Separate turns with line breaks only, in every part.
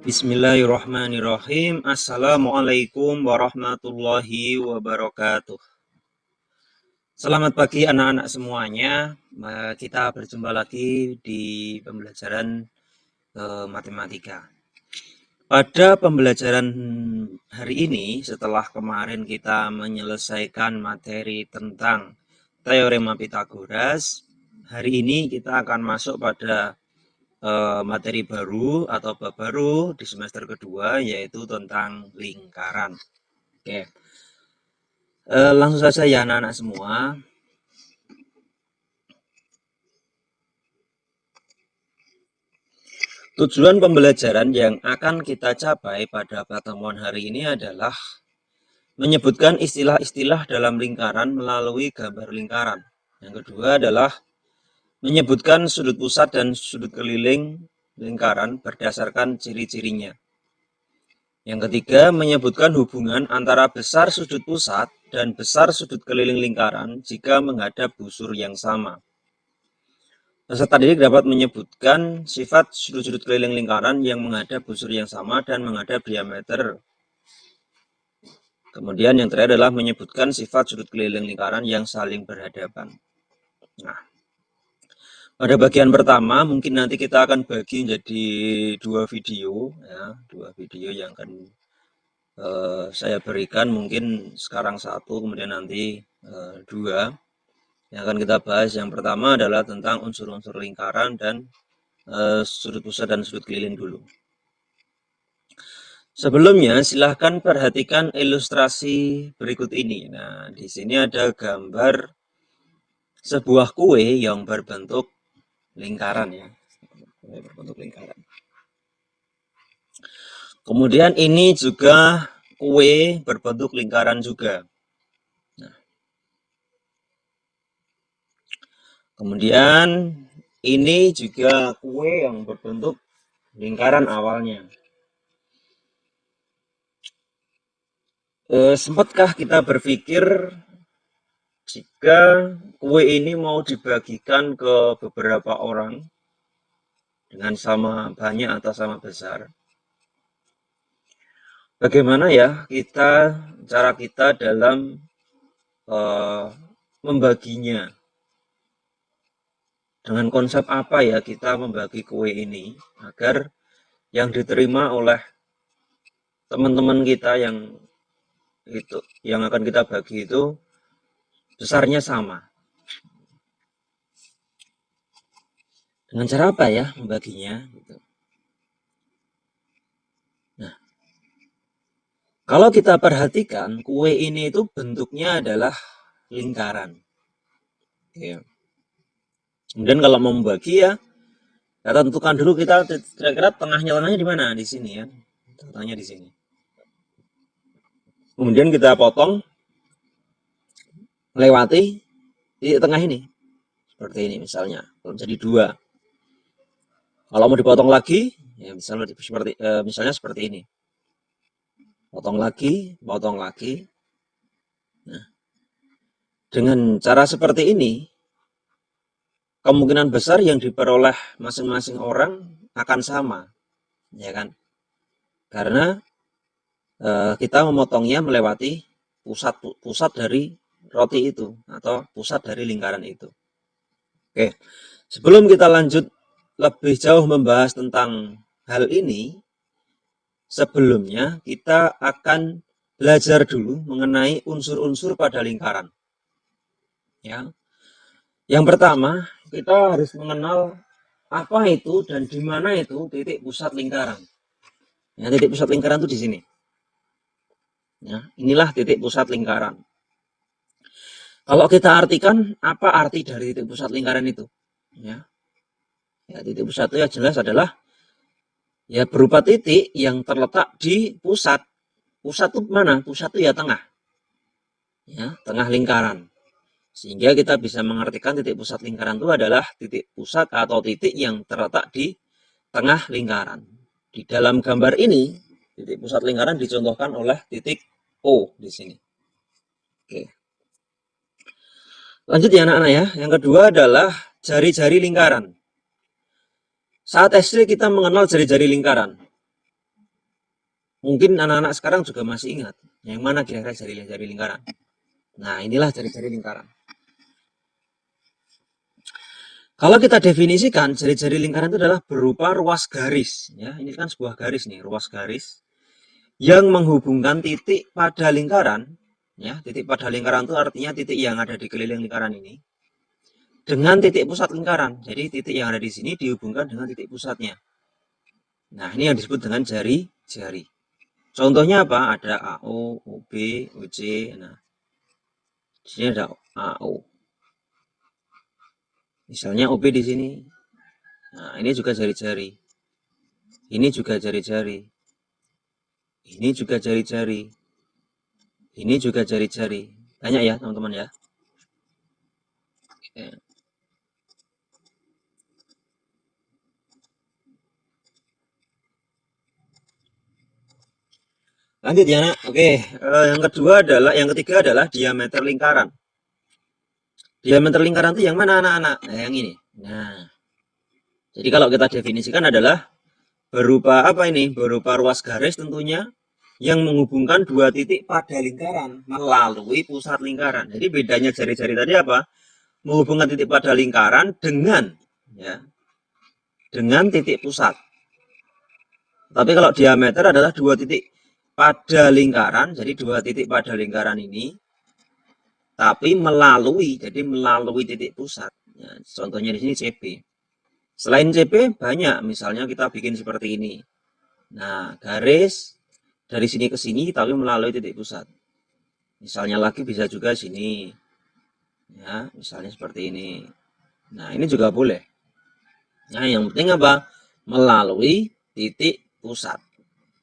Bismillahirrahmanirrahim. Assalamualaikum warahmatullahi wabarakatuh. Selamat pagi anak-anak semuanya. Kita berjumpa lagi di pembelajaran matematika. Pada pembelajaran hari ini, setelah kemarin kita menyelesaikan materi tentang teorema Pythagoras, hari ini kita akan masuk pada materi baru atau bab baru di semester kedua, yaitu tentang lingkaran. Oke, langsung saja ya anak-anak semua. Tujuan pembelajaran yang akan kita capai pada pertemuan hari ini adalah menyebutkan istilah-istilah dalam lingkaran melalui gambar lingkaran. Yang kedua adalah menyebutkan sudut pusat dan sudut keliling lingkaran berdasarkan ciri-cirinya. Yang ketiga, menyebutkan hubungan antara besar sudut pusat dan besar sudut keliling lingkaran jika menghadap busur yang sama. Peserta didik dapat menyebutkan sifat sudut-sudut keliling lingkaran yang menghadap busur yang sama dan menghadap diameter. Kemudian yang terakhir adalah menyebutkan sifat sudut keliling lingkaran yang saling berhadapan. Nah, pada bagian pertama mungkin nanti kita akan bagi menjadi dua video yang akan saya berikan, mungkin sekarang satu, kemudian nanti dua. Yang akan kita bahas yang pertama adalah tentang unsur-unsur lingkaran dan sudut pusat dan sudut keliling dulu. Sebelumnya silahkan perhatikan ilustrasi berikut ini. Nah, di sini ada gambar sebuah kue yang berbentuk lingkaran ya. Berbentuk lingkaran. Kemudian ini juga kue berbentuk lingkaran juga. Nah, kemudian ini juga kue yang berbentuk lingkaran awalnya. Sempatkah kita berpikir jika kue ini mau dibagikan ke beberapa orang dengan sama banyak atau sama besar? Bagaimana ya cara kita dalam membaginya? Dengan konsep apa ya kita membagi kue ini agar yang diterima oleh teman-teman kita yang akan kita bagi itu besarnya sama. Dengan cara apa ya membaginya? Nah, kalau kita perhatikan kue ini itu bentuknya adalah lingkaran. Ya. Kemudian kalau mau membagi ya, kita tentukan dulu kita kira-kira tengahnya di mana? Di sini ya. Tengahnya di sini. Kemudian kita potong melewati di tengah ini. Seperti ini misalnya. Kalau menjadi dua. Kalau mau dipotong lagi, ya misalnya seperti ini. Potong lagi, potong lagi. Nah, dengan cara seperti ini, kemungkinan besar yang diperoleh masing-masing orang akan sama, ya kan? Karena kita memotongnya melewati pusat dari roti itu atau pusat dari lingkaran itu. Oke, sebelum kita lanjut lebih jauh membahas tentang hal ini, sebelumnya kita akan belajar dulu mengenai unsur-unsur pada lingkaran. Ya, yang pertama kita harus mengenal apa itu dan di mana itu titik pusat lingkaran. Ya, titik pusat lingkaran itu di sini. Ya, inilah titik pusat lingkaran. Kalau kita artikan, apa arti dari titik pusat lingkaran itu? Ya, titik pusat itu ya jelas adalah ya berupa titik yang terletak di pusat. Pusat itu mana? Pusat itu ya tengah. Ya, tengah lingkaran. Sehingga kita bisa mengartikan titik pusat lingkaran itu adalah titik pusat atau titik yang terletak di tengah lingkaran. Di dalam gambar ini, titik pusat lingkaran dicontohkan oleh titik O di sini. Oke. Lanjut ya anak-anak ya. Yang kedua adalah jari-jari lingkaran. Saat SD kita mengenal jari-jari lingkaran. Mungkin anak-anak sekarang juga masih ingat yang mana kira-kira jari-jari lingkaran. Nah, inilah jari-jari lingkaran. Kalau kita definisikan, jari-jari lingkaran itu adalah berupa ruas garis. Ya, ini kan sebuah garis nih, ruas garis yang menghubungkan titik pada lingkaran. Ya, titik pada lingkaran itu artinya titik yang ada di keliling lingkaran ini dengan titik pusat lingkaran. Jadi titik yang ada di sini dihubungkan dengan titik pusatnya. Nah, ini yang disebut dengan jari-jari. Contohnya apa? Ada AO, OB, OC. Nah, di sini ada AO. Misalnya OB di sini. Nah, ini juga jari-jari. Ini juga jari-jari. Ini juga jari-jari. Ini juga jari-jari. Banyak ya, teman-teman ya. Oke. Lanjut ya, Nak. Oke, yang ketiga adalah diameter lingkaran. Diameter lingkaran itu yang mana, anak-anak? Nah, yang ini. Nah, jadi kalau kita definisikan adalah berupa apa ini? Berupa ruas garis tentunya yang menghubungkan dua titik pada lingkaran melalui pusat lingkaran. Jadi bedanya jari-jari tadi apa? Menghubungkan titik pada lingkaran dengan ya, dengan titik pusat. Tapi kalau diameter adalah dua titik pada lingkaran, jadi dua titik pada lingkaran ini tapi melalui titik pusat. Ya, contohnya di sini CB. Selain CB banyak, misalnya kita bikin seperti ini. Nah, garis dari sini ke sini tapi melalui titik pusat. Misalnya lagi bisa juga sini. Ya, misalnya seperti ini. Nah, ini juga boleh. Nah, yang penting apa? Melalui titik pusat.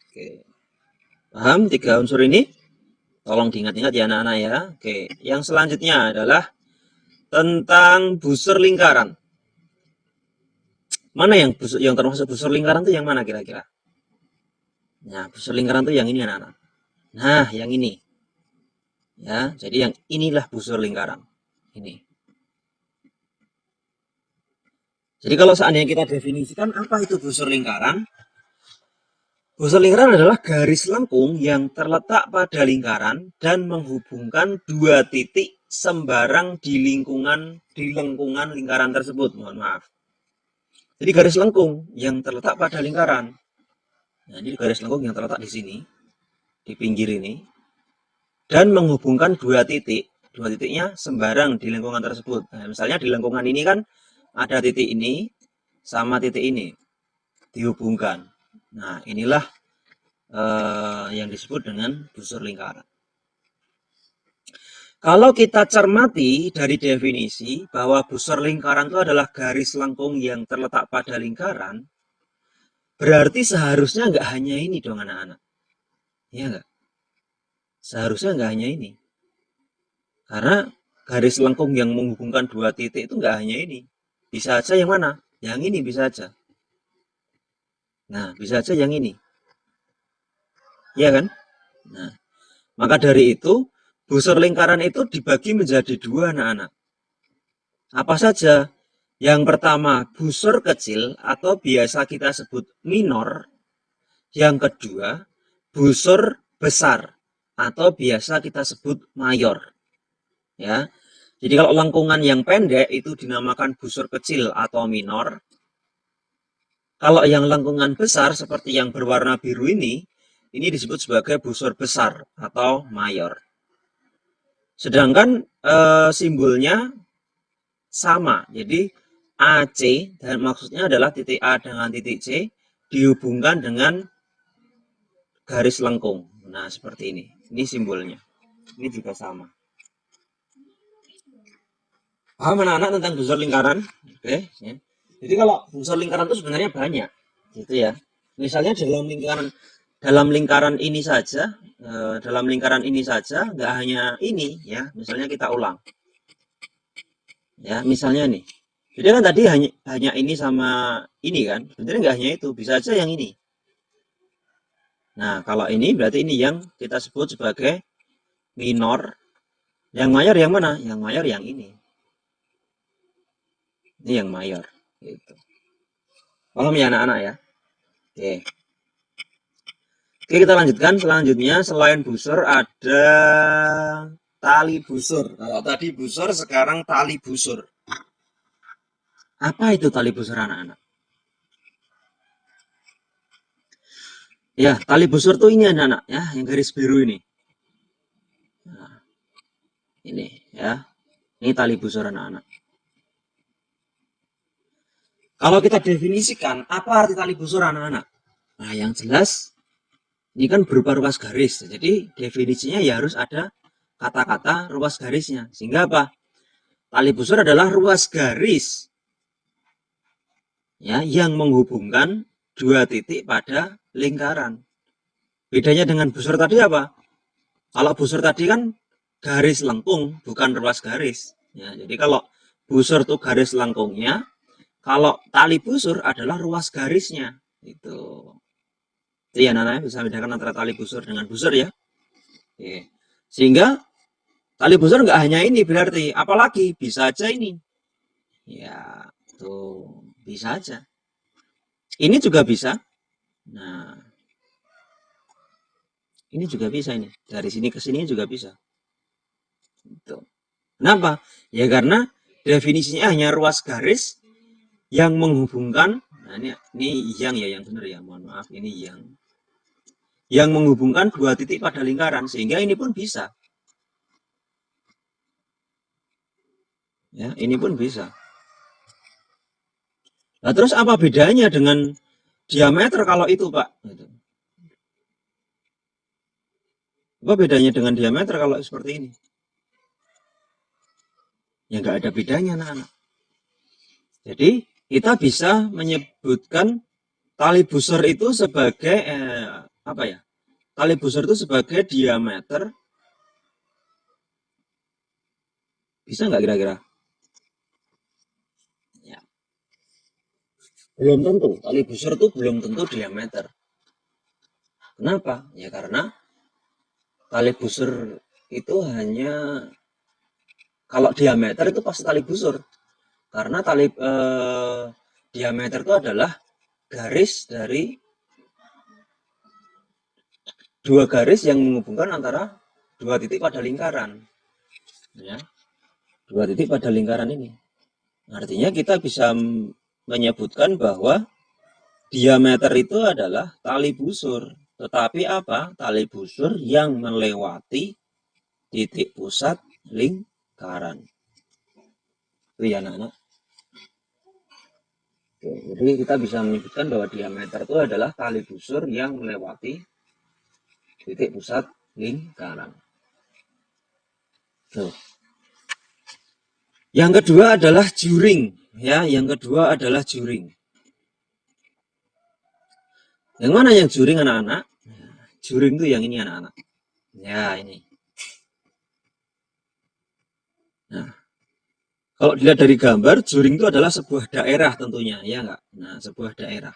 Oke. Paham tiga unsur ini? Tolong diingat-ingat ya anak-anak ya. Oke, yang selanjutnya adalah tentang busur lingkaran. Mana yang termasuk busur lingkaran itu yang mana kira-kira? Nah, busur lingkaran itu yang ini anak-anak. Nah, yang ini. Ya, jadi yang inilah busur lingkaran. Ini. Jadi kalau seandainya kita definisikan apa itu busur lingkaran? Busur lingkaran adalah garis lengkung yang terletak pada lingkaran dan menghubungkan dua titik sembarang di lengkungan lingkaran tersebut. Mohon maaf. Jadi garis lengkung yang terletak pada lingkaran. Nah, ini garis lengkung yang terletak di sini, di pinggir ini, dan menghubungkan dua titik. Dua titiknya sembarang di lingkungan tersebut. Nah, misalnya di lingkungan ini kan ada titik ini sama titik ini dihubungkan. Nah, inilah yang disebut dengan busur lingkaran. Kalau kita cermati dari definisi bahwa busur lingkaran itu adalah garis lengkung yang terletak pada lingkaran, berarti seharusnya nggak hanya ini dong anak-anak. Iya nggak? Seharusnya nggak hanya ini. Karena garis lengkung yang menghubungkan dua titik itu nggak hanya ini. Bisa aja yang mana? Yang ini bisa aja. Nah, bisa aja yang ini. Iya kan? Nah, maka dari itu, busur lingkaran itu dibagi menjadi dua anak-anak. Apa saja? Yang pertama, busur kecil atau biasa kita sebut minor. Yang kedua, busur besar atau biasa kita sebut mayor. Ya. Jadi kalau lengkungan yang pendek itu dinamakan busur kecil atau minor. Kalau yang lengkungan besar seperti yang berwarna biru ini disebut sebagai busur besar atau mayor. Sedangkan simbolnya sama. Jadi AC dan maksudnya adalah titik A dengan titik C dihubungkan dengan garis lengkung. Nah, seperti ini. Ini simbolnya. Ini juga sama. Paham anak-anak tentang busur lingkaran? Oke, ya. Jadi kalau busur lingkaran itu sebenarnya banyak, gitu ya. Misalnya dalam lingkaran ini saja, nggak hanya ini, ya. Misalnya kita ulang, ya. Misalnya nih, jadi kan tadi hanya ini sama ini kan, sebenarnya nggak hanya itu, bisa aja yang ini. Nah, kalau ini berarti ini yang kita sebut sebagai minor. Yang mayor yang mana? Yang mayor yang ini. Ini yang mayor. Gitu. Paham ya anak-anak ya? Oke. Oke, kita lanjutkan. Selanjutnya, selain busur ada tali busur. Kalau tadi busur, sekarang tali busur. Apa itu tali busur, anak-anak? Ya, tali busur tuh ini, anak-anak, ya, yang garis biru ini. Nah, ini ya. Ini tali busur, anak-anak. Kalau kita definisikan, apa arti tali busur, anak-anak? Nah, yang jelas ini kan berupa ruas garis. Jadi definisinya ya harus ada kata-kata ruas garisnya. Sehingga apa? Tali busur adalah ruas garis ya yang menghubungkan dua titik pada lingkaran. Bedanya dengan busur tadi apa? Kalau busur tadi kan garis lengkung, bukan ruas garis. Ya, jadi kalau busur itu garis lengkungnya, kalau tali busur adalah ruas garisnya. Itu. Jadi ya Nana bisa bedakan antara tali busur dengan busur ya. Oke. Sehingga tali busur nggak hanya ini berarti, apalagi bisa aja ini. Ya, tuh bisa aja. Ini juga bisa. Nah, ini juga bisa ini. Dari sini ke sini juga bisa. Gitu. Kenapa? Ya karena definisinya hanya ruas garis yang menghubungkan. Nah, ini yang benar ya. Mohon maaf, ini yang menghubungkan dua titik pada lingkaran, sehingga ini pun bisa. Ya, ini pun bisa. Nah, terus apa bedanya dengan diameter kalau itu, Pak? Gitu. Apa bedanya dengan diameter kalau seperti ini? Ya nggak ada bedanya, anak-anak. Jadi kita bisa menyebutkan tali busur itu sebagai apa ya? Tali busur itu sebagai diameter. Bisa nggak kira-kira? Ya, belum tentu. Tali busur itu belum tentu diameter. Kenapa? Ya karena tali busur itu hanya kalau diameter itu pasti tali busur. Karena diameter itu adalah garis dari dua garis yang menghubungkan antara dua titik pada lingkaran. Ya, dua titik pada lingkaran ini. Artinya kita bisa menyebutkan bahwa diameter itu adalah tali busur. Tetapi apa? Tali busur yang melewati titik pusat lingkaran. Itu ya anak-anak. Jadi kita bisa menyebutkan bahwa diameter itu adalah tali busur yang melewati titik pusat lingkaran. Tuh. Yang kedua adalah juring. Ya, yang kedua adalah juring. Yang mana yang juring anak-anak? Juring itu yang ini anak-anak. Ya, ini. Nah, kalau dilihat dari gambar, juring itu adalah sebuah daerah tentunya, ya enggak? Nah, sebuah daerah.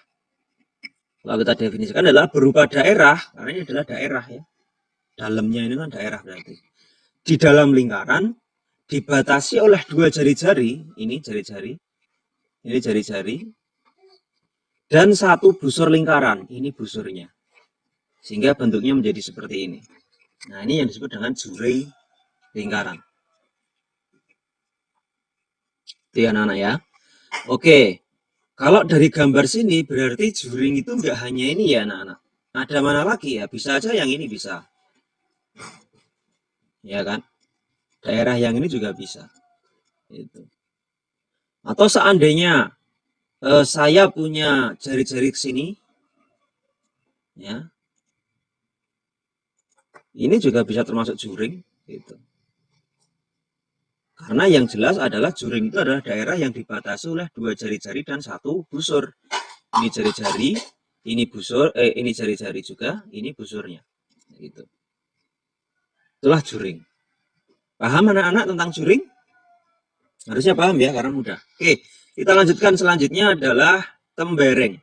Kalau kita definisikan adalah berupa daerah, karena ini adalah daerah ya. Dalamnya ini kan daerah berarti. Di dalam lingkaran, dibatasi oleh dua jari-jari, ini jari-jari, ini jari-jari, dan satu busur lingkaran, ini busurnya. Sehingga bentuknya menjadi seperti ini. Nah, ini yang disebut dengan juring lingkaran. Itu ya anak-anak ya. Oke, kalau dari gambar sini berarti juring itu nggak hanya ini ya anak-anak. Ada mana lagi ya? Bisa aja yang ini bisa. Ya kan? Daerah yang ini juga bisa. Itu. Atau seandainya saya punya jari-jari ke sini, ya, ini juga bisa termasuk juring. Gitu. Karena yang jelas adalah juring itu adalah daerah yang dibatasi oleh dua jari-jari dan satu busur. Ini jari-jari, ini busur, ini jari-jari juga, ini busurnya. Gitu. Itulah juring. Paham anak-anak tentang juring? Harusnya paham ya, karena mudah. Oke, kita lanjutkan selanjutnya adalah tembereng.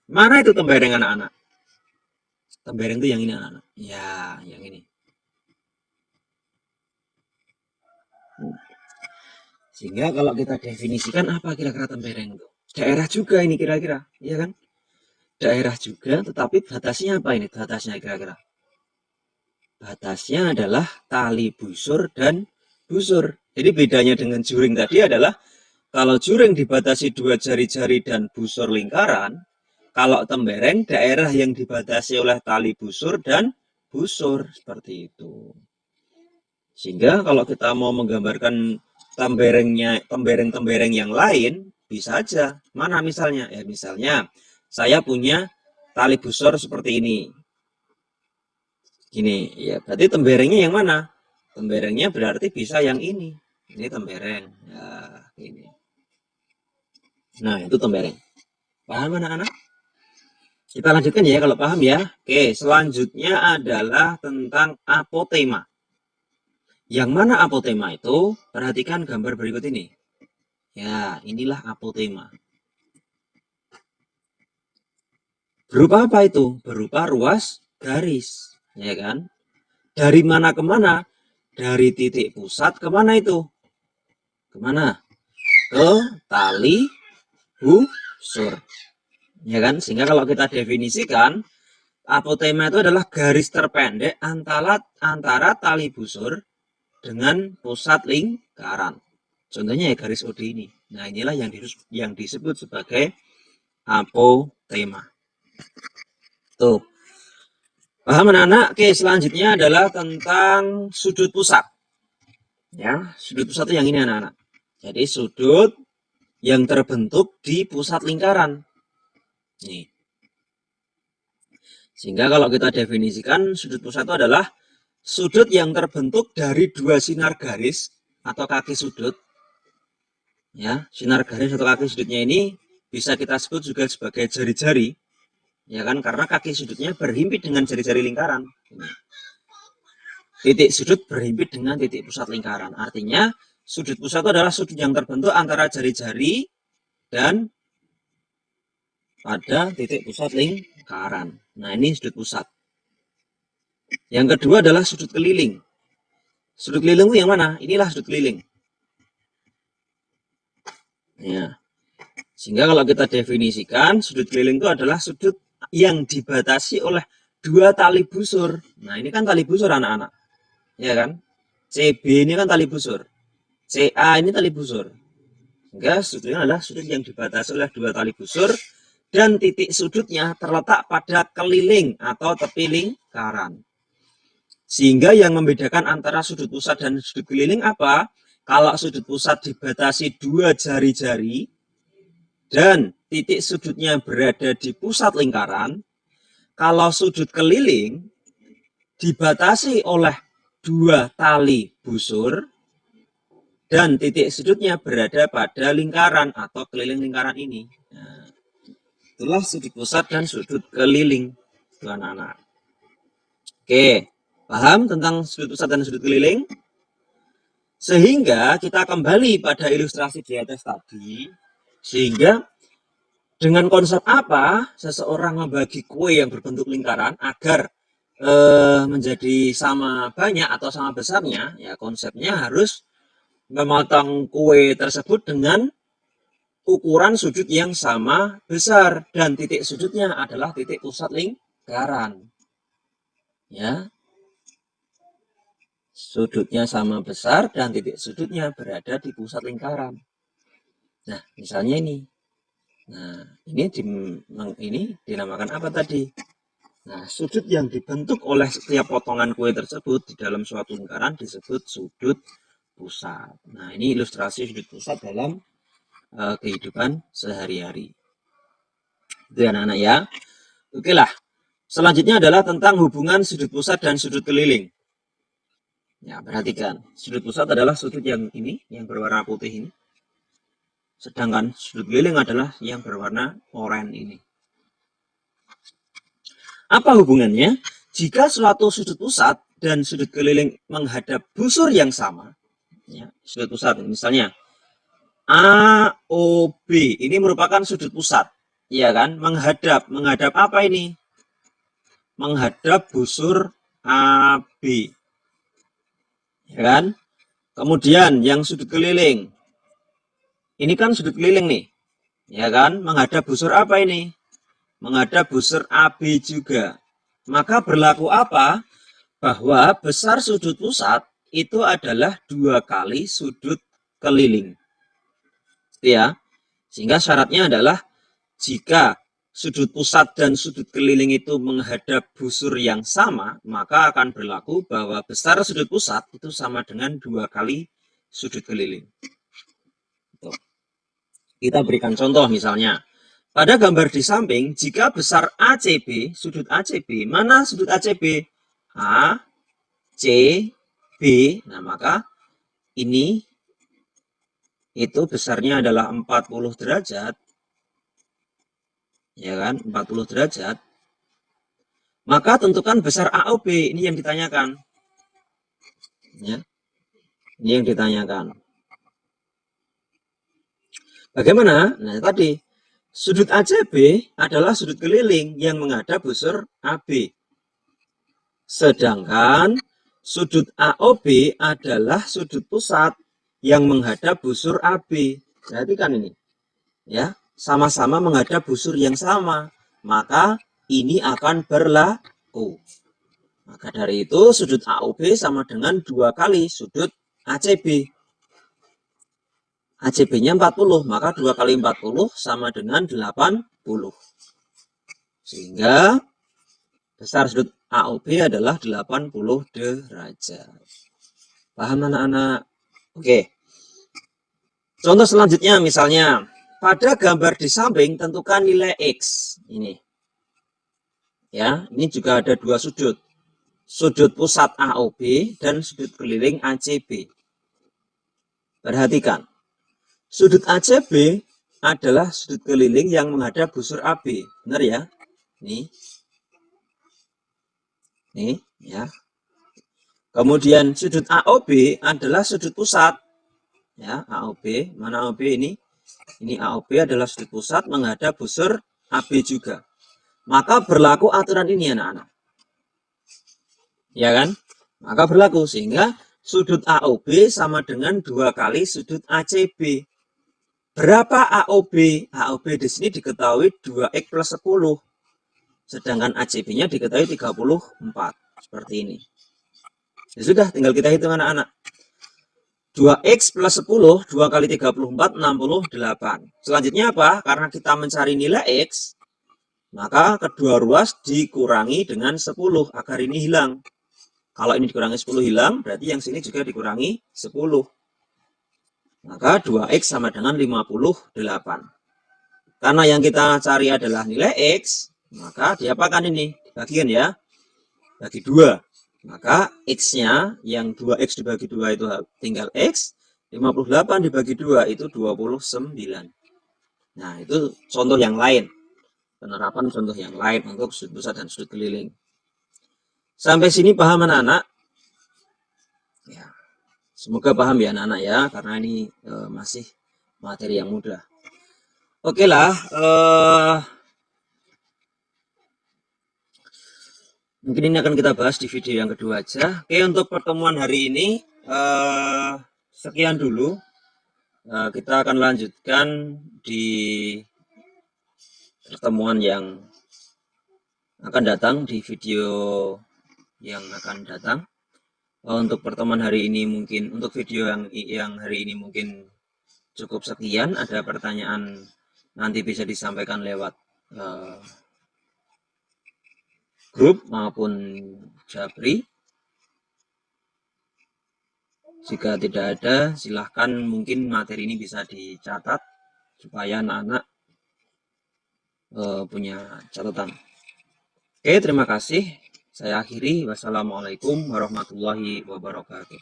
Mana itu tembereng anak-anak? Tembereng itu yang ini anak-anak. Ya, yang ini. Sehingga kalau kita definisikan apa kira-kira tembereng itu? Daerah juga ini kira-kira, ya kan? daerah juga, tetapi batasnya apa ini? Batasnya kira-kira? Batasnya adalah tali busur dan busur. Jadi bedanya dengan juring tadi adalah kalau juring dibatasi dua jari-jari dan busur lingkaran, kalau tembereng daerah yang dibatasi oleh tali busur dan busur seperti itu. Sehingga kalau kita mau menggambarkan tembereng-tembereng yang lain, bisa aja. Mana misalnya? Ya misalnya saya punya tali busur seperti ini. Gini, ya berarti temberengnya yang mana? Temberengnya berarti bisa yang ini. Ini tembereng. Ya, ini. Nah, itu tembereng. Paham anak-anak? Kita lanjutkan ya kalau paham ya. Oke, selanjutnya adalah tentang apotema. Yang mana apotema itu? Perhatikan gambar berikut ini. Ya, inilah apotema. Berupa apa itu? Berupa ruas garis. Ya kan? Dari mana ke mana? Dari titik pusat ke mana itu? Kemana? Ke tali busur. Ya kan? Sehingga kalau kita definisikan, apotema itu adalah garis terpendek antara tali busur dengan pusat lingkaran. Contohnya ya garis OD ini. Nah, inilah yang disebut sebagai apotema. Tuh. Paham anak-anak? Oke, selanjutnya adalah tentang sudut pusat. Ya, sudut pusat itu yang ini anak-anak. Jadi sudut yang terbentuk di pusat lingkaran. Nih. Sehingga kalau kita definisikan sudut pusat itu adalah sudut yang terbentuk dari dua sinar garis atau kaki sudut. Ya, sinar garis atau kaki sudutnya ini bisa kita sebut juga sebagai jari-jari. Ya kan, karena kaki sudutnya berhimpit dengan jari-jari lingkaran. Titik sudut berhimpit dengan titik pusat lingkaran. Artinya, sudut pusat itu adalah sudut yang terbentuk antara jari-jari dan pada titik pusat lingkaran. Nah, ini sudut pusat. Yang kedua adalah sudut keliling. Sudut keliling itu yang mana? Inilah sudut keliling. Ya. Sehingga kalau kita definisikan, sudut keliling itu adalah sudut yang dibatasi oleh dua tali busur. Nah, ini kan tali busur anak-anak. Ya kan? CB ini kan tali busur. CA ini tali busur. Sehingga sudutnya adalah sudut yang dibatasi oleh dua tali busur dan titik sudutnya terletak pada keliling atau tepi lingkaran. Sehingga yang membedakan antara sudut pusat dan sudut keliling apa? Kalau sudut pusat dibatasi dua jari-jari dan titik sudutnya berada di pusat lingkaran, kalau sudut keliling dibatasi oleh dua tali busur dan titik sudutnya berada pada lingkaran atau keliling lingkaran ini. Nah, itulah sudut pusat dan sudut keliling, anak-anak. Oke, paham tentang sudut pusat dan sudut keliling? Sehingga kita kembali pada ilustrasi di atas tadi, sehingga dengan konsep apa seseorang membagi kue yang berbentuk lingkaran agar menjadi sama banyak atau sama besarnya, ya konsepnya harus memotong kue tersebut dengan ukuran sudut yang sama besar dan titik sudutnya adalah titik pusat lingkaran. Ya, sudutnya sama besar dan titik sudutnya berada di pusat lingkaran. Nah, misalnya ini. Nah, ini dinamakan apa tadi? Nah, sudut yang dibentuk oleh setiap potongan kue tersebut di dalam suatu lingkaran disebut sudut pusat. Nah, ini ilustrasi sudut pusat dalam kehidupan sehari-hari. Itu ya anak-anak ya. Oke lah. Selanjutnya adalah tentang hubungan sudut pusat dan sudut keliling. Ya, perhatikan. Sudut pusat adalah sudut yang ini, yang berwarna putih ini. Sedangkan sudut keliling adalah yang berwarna oranye ini. Apa hubungannya? Jika suatu sudut pusat dan sudut keliling menghadap busur yang sama, ya, sudut pusat misalnya AOB ini merupakan sudut pusat, ya kan? Menghadap apa ini? Menghadap busur AB, ya kan? Kemudian yang sudut keliling, ini kan sudut keliling nih, ya kan? Menghadap busur apa ini? menghadap busur AB juga. Maka berlaku apa? Bahwa besar sudut pusat itu adalah 2 kali sudut keliling. Ya. Sehingga syaratnya adalah jika sudut pusat dan sudut keliling itu menghadap busur yang sama, maka akan berlaku bahwa besar sudut pusat itu sama dengan 2 kali sudut keliling. Kita berikan contoh misalnya. Pada gambar di samping, jika besar ACB, sudut ACB, mana sudut ACB? A, C, B. Nah, maka ini itu besarnya adalah 40 derajat. Ya kan? 40 derajat. Maka tentukan besar AOB. Ini yang ditanyakan. Ya. Ini yang ditanyakan. Bagaimana? Nah, tadi sudut ACB adalah sudut keliling yang menghadap busur AB. Sedangkan sudut AOB adalah sudut pusat yang menghadap busur AB. Perhatikan ini. Ya, sama-sama menghadap busur yang sama. Maka ini akan berlaku. Maka dari itu sudut AOB sama dengan 2 kali sudut ACB. ACB-nya 40, maka 2 kali 40 sama dengan 80. Sehingga besar sudut AOB adalah 80 derajat. Paham anak-anak? Oke. Contoh selanjutnya misalnya, pada gambar di samping tentukan nilai X. Ini. Ya, ini juga ada 2 sudut. Sudut pusat AOB dan sudut keliling ACB. Perhatikan. Sudut ACB adalah sudut keliling yang menghadap busur AB. Benar ya? Nih. Nih, ya. Kemudian sudut AOB adalah sudut pusat. Ya, AOB. Mana AOB ini? Ini AOB adalah sudut pusat menghadap busur AB juga. Maka berlaku aturan ini anak-anak. Ya kan? Maka berlaku sehingga sudut AOB sama dengan 2 kali sudut ACB. Berapa AOB? AOB di sini diketahui 2X plus 10. Sedangkan ACB-nya diketahui 34. Seperti ini. Ya sudah, tinggal kita hitung anak-anak. 2X plus 10, 2 kali 34, 68. Selanjutnya apa? Karena kita mencari nilai X, maka kedua ruas dikurangi dengan 10 agar ini hilang. Kalau ini dikurangi 10 hilang, berarti yang sini juga dikurangi 10. Maka 2X sama dengan 58. Karena yang kita cari adalah nilai X, maka diapakan ini? Bagian ya. Bagi 2. Maka X-nya yang 2X dibagi 2 itu tinggal X. 58 dibagi 2 itu 29. Nah, itu contoh yang lain. Penerapan contoh yang lain untuk sudut pusat dan sudut keliling. Sampai sini paham anak-anak? Ya. Semoga paham ya anak-anak ya, karena ini masih materi yang mudah. Oke lah, mungkin ini akan kita bahas di video yang kedua aja. Oke, untuk pertemuan hari ini sekian dulu. Kita akan lanjutkan di pertemuan yang akan datang, di video yang akan datang. Untuk pertemuan hari ini mungkin, untuk video yang hari ini mungkin cukup sekian. Ada pertanyaan nanti bisa disampaikan lewat grup maupun Jabri. Jika tidak ada, silahkan mungkin materi ini bisa dicatat supaya anak-anak punya catatan. Oke, terima kasih. Saya akhiri. Wassalamualaikum warahmatullahi wabarakatuh.